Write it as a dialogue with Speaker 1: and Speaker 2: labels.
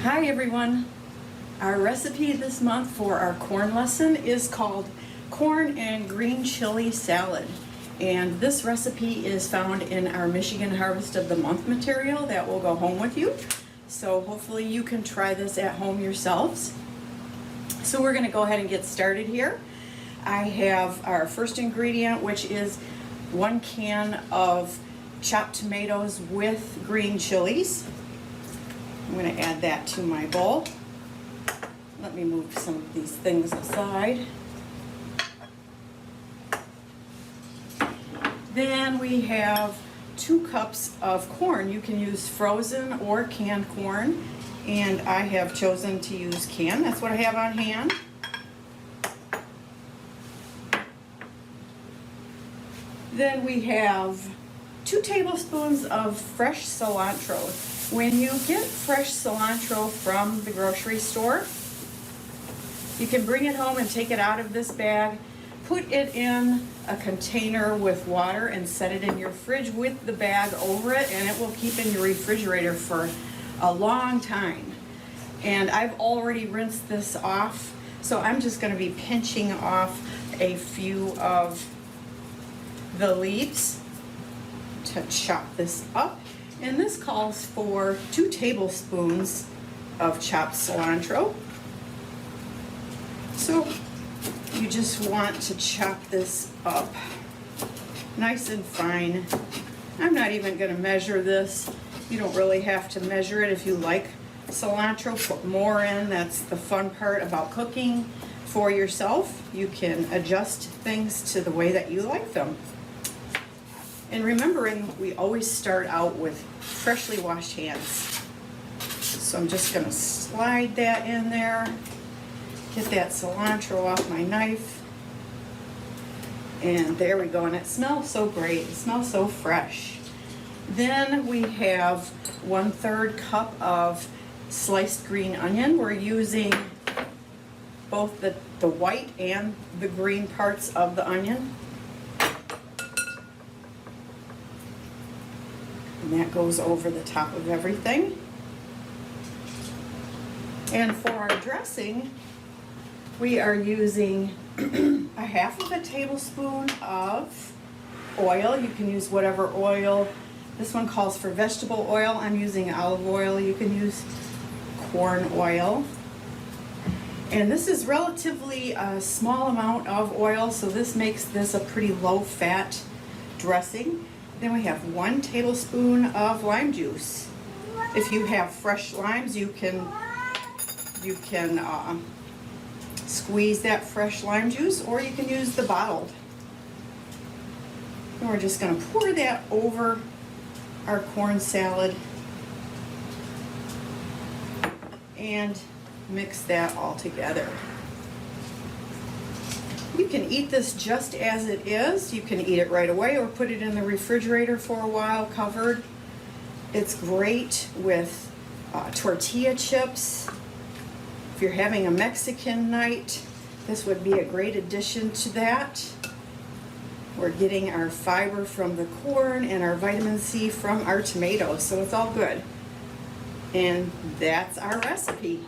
Speaker 1: Hi everyone. Our recipe this month for our corn lesson is called corn and green chili salad. And this recipe is found in our Michigan Harvest of the Month material that will go home with you. So hopefully you can try this at home yourselves. So we're going to go ahead and get started here. I have our first ingredient, which is 1 can of chopped tomatoes with green chilies. I'm going to add that to my bowl. Let me move some of these things aside. Then we have 2 cups of corn. You can use frozen or canned corn, and I have chosen to use canned. That's what I have on hand. Then we have 2 tablespoons of fresh cilantro. When you get fresh cilantro from the grocery store, you can bring it home and take it out of this bag, put it in a container with water and set it in your fridge with the bag over it, and it will keep in your refrigerator for a long time. And I've already rinsed this off, so I'm just going to be pinching off a few of the leaves to chop this up. And this calls for 2 tablespoons of chopped cilantro. So you just want to chop this up nice and fine. I'm not even going to measure this. You don't really have to measure it. If you like cilantro, put more in. That's the fun part about cooking for yourself. You can adjust things to the way that you like them. And remembering, we always start out with freshly washed hands. So I'm just going to slide that in there, get that cilantro off my knife, and there we go. And it smells so great. It smells so fresh. Then we have 1/3 cup of sliced green onion. We're using both the white and the green parts of the onion. And that goes over the top of everything. And for our dressing, we are using a 1/2 tablespoon of oil. You can use whatever oil. This one calls for vegetable oil. I'm using olive oil. You can use corn oil. And this is relatively a small amount of oil, so this makes this a pretty low-fat dressing. Then we have 1 tablespoon of lime juice. If you have fresh limes, you can squeeze that fresh lime juice, or you can use the bottled. And we're just going to pour that over our corn salad and mix that all together. You can eat this just as it is. You can eat it right away or put it in the refrigerator for a while covered. It's great with tortilla chips. If you're having a Mexican night, this would be a great addition to that. We're getting our fiber from the corn and our vitamin C from our tomatoes, so it's all good. And that's our recipe.